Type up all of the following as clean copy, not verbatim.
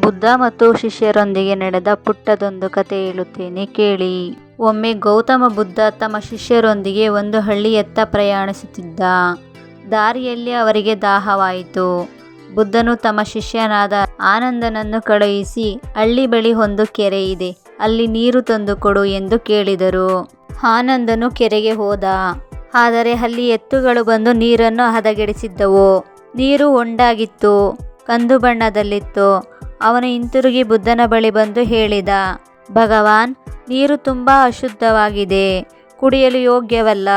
ಬುದ್ಧ ಮತ್ತು ಶಿಷ್ಯರೊಂದಿಗೆ ನಡೆದ ಪುಟ್ಟದೊಂದು ಕತೆ ಹೇಳುತ್ತೇನೆ ಕೇಳಿ. ಒಮ್ಮೆ ಗೌತಮ ಬುದ್ಧ ತಮ್ಮ ಶಿಷ್ಯರೊಂದಿಗೆ ಒಂದು ಹಳ್ಳಿಯತ್ತ ಪ್ರಯಾಣಿಸುತ್ತಿದ್ದ. ದಾರಿಯಲ್ಲಿ ಅವರಿಗೆ ದಾಹವಾಯಿತು. ಬುದ್ಧನು ತಮ್ಮ ಶಿಷ್ಯನಾದ ಆನಂದನನ್ನು ಕಳುಹಿಸಿ, ಹಳ್ಳಿ ಬಳಿ ಒಂದು ಕೆರೆ ಇದೆ, ಅಲ್ಲಿ ನೀರು ತಂದುಕೊಡು ಎಂದು ಕೇಳಿದರು. ಆನಂದನು ಕೆರೆಗೆ ಹೋದ. ಆದರೆ ಅಲ್ಲಿ ಎತ್ತುಗಳು ಬಂದು ನೀರನ್ನು ಹದಗೆಡಿಸಿದ್ದವು. ನೀರು ಹೊಂಡಾಗಿತ್ತು, ಕಂದು ಬಣ್ಣದಲ್ಲಿತ್ತು. ಅವನು ಹಿಂತಿರುಗಿ ಬುದ್ಧನ ಬಳಿ ಬಂದು ಹೇಳಿದ, ಭಗವಾನ್, ನೀರು ತುಂಬ ಅಶುದ್ಧವಾಗಿದೆ, ಕುಡಿಯಲು ಯೋಗ್ಯವಲ್ಲ.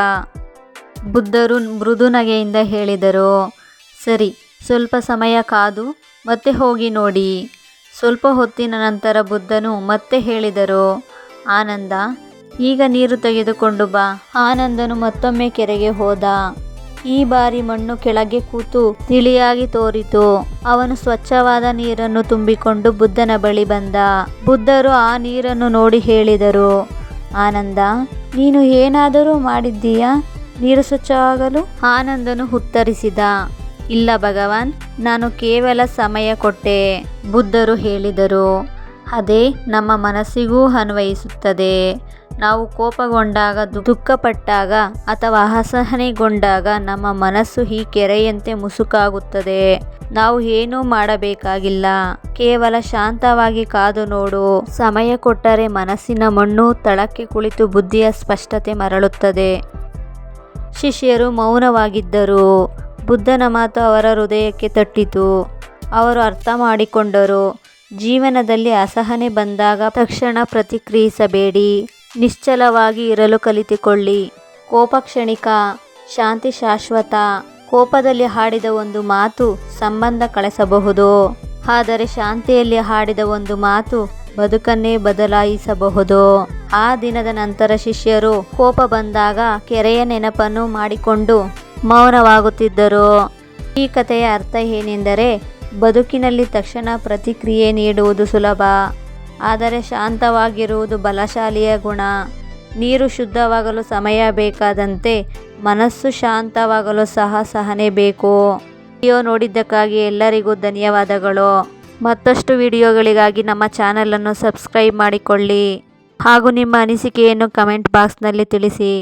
ಬುದ್ಧರು ಮೃದು ನಗೆಯಿಂದ ಹೇಳಿದರು, ಸರಿ, ಸ್ವಲ್ಪ ಸಮಯ ಕಾದು ಮತ್ತೆ ಹೋಗಿ ನೋಡಿ. ಸ್ವಲ್ಪ ಹೊತ್ತಿನ ನಂತರ ಬುದ್ಧನು ಮತ್ತೆ ಹೇಳಿದರು, ಆನಂದ, ಈಗ ನೀರು ತೆಗೆದುಕೊಂಡು ಬಾ. ಆನಂದನು ಮತ್ತೊಮ್ಮೆ ಕೆರೆಗೆ ಹೋದ. ಈ ಬಾರಿ ಮಣ್ಣು ಕೆಳಗೆ ಕೂತು ತಿಳಿಯಾಗಿ ತೋರಿತು. ಅವನು ಸ್ವಚ್ಛವಾದ ನೀರನ್ನು ತುಂಬಿಕೊಂಡು ಬುದ್ಧನ ಬಳಿ ಬಂದ. ಬುದ್ಧರು ಆ ನೀರನ್ನು ನೋಡಿ ಹೇಳಿದರು, ಆನಂದ, ನೀನು ಏನಾದರೂ ಮಾಡಿದ್ದೀಯಾ ನೀರು ಸ್ವಚ್ಛವಾಗಲು? ಆನಂದನು ಉತ್ತರಿಸಿದ, ಇಲ್ಲ ಭಗವಾನ್, ನಾನು ಕೇವಲ ಸಮಯ ಕೊಟ್ಟೆ. ಬುದ್ಧರು ಹೇಳಿದರು, ಅದೇ ನಮ್ಮ ಮನಸ್ಸಿಗೂ ಅನ್ವಯಿಸುತ್ತದೆ. ನಾವು ಕೋಪಗೊಂಡಾಗ, ದುಃಖಪಟ್ಟಾಗ ಅಥವಾ ಅಸಹನೆಗೊಂಡಾಗ ನಮ್ಮ ಮನಸ್ಸು ಈ ಕೆರೆಯಂತೆ ಮುಸುಕಾಗುತ್ತದೆ. ನಾವು ಏನೂ ಮಾಡಬೇಕಾಗಿಲ್ಲ, ಕೇವಲ ಶಾಂತವಾಗಿ ಕಾದು ನೋಡು. ಸಮಯ ಕೊಟ್ಟರೆ ಮನಸ್ಸಿನ ಮಣ್ಣು ತಳಕ್ಕೆ ಕುಳಿತು ಬುದ್ಧಿಯ ಸ್ಪಷ್ಟತೆ ಮರಳುತ್ತದೆ. ಶಿಷ್ಯರು ಮೌನವಾಗಿದ್ದರು. ಬುದ್ಧನ ಮಾತು ಅವರ ಹೃದಯಕ್ಕೆ ತಟ್ಟಿತು. ಅವರು ಅರ್ಥ ಮಾಡಿಕೊಂಡರು. ಜೀವನದಲ್ಲಿ ಅಸಹನೆ ಬಂದಾಗ ತಕ್ಷಣ ಪ್ರತಿಕ್ರಿಯಿಸಬೇಡಿ. ನಿಶ್ಚಲವಾಗಿ ಇರಲು ಕಲಿತುಕೊಳ್ಳಿ. ಕೋಪ ಕ್ಷಣಿಕ, ಶಾಂತಿ ಶಾಶ್ವತ. ಕೋಪದಲ್ಲಿ ಹಾಡಿದ ಒಂದು ಮಾತು ಸಂಬಂಧ ಕಳೆಸಬಹುದು, ಆದರೆ ಶಾಂತಿಯಲ್ಲಿ ಹಾಡಿದ ಒಂದು ಮಾತು ಬದುಕನ್ನೇ ಬದಲಾಯಿಸಬಹುದು. ಆ ದಿನದ ನಂತರ ಶಿಷ್ಯರು ಕೋಪ ಬಂದಾಗ ಕೆರೆಯ ನೆನಪನ್ನು ಮಾಡಿಕೊಂಡು ಮೌನವಾಗುತ್ತಿದ್ದರು. ಈ ಕಥೆಯ ಅರ್ಥ ಏನೆಂದರೆ, ಬದುಕಿನಲ್ಲಿ ತಕ್ಷಣ ಪ್ರತಿಕ್ರಿಯೆ ನೀಡುವುದು ಸುಲಭ, ಆದರೆ ಶಾಂತವಾಗಿರುವುದು ಬಲಶಾಲಿಯ ಗುಣ. ನೀರು ಶುದ್ಧವಾಗಲು ಸಮಯ ಬೇಕಾದಂತೆ ಮನಸ್ಸು ಶಾಂತವಾಗಲು ಸಹನೆ ಬೇಕು. ವಿಡಿಯೋ ನೋಡಿದ್ದಕ್ಕಾಗಿ ಎಲ್ಲರಿಗೂ ಧನ್ಯವಾದಗಳು. ಮತ್ತಷ್ಟು ವಿಡಿಯೋಗಳಿಗಾಗಿ ನಮ್ಮ ಚಾನಲನ್ನು ಸಬ್ಸ್ಕ್ರೈಬ್ ಮಾಡಿಕೊಳ್ಳಿ ಹಾಗೂ ನಿಮ್ಮ ಅನಿಸಿಕೆಯನ್ನು ಕಮೆಂಟ್ ಬಾಕ್ಸ್ನಲ್ಲಿ ತಿಳಿಸಿ.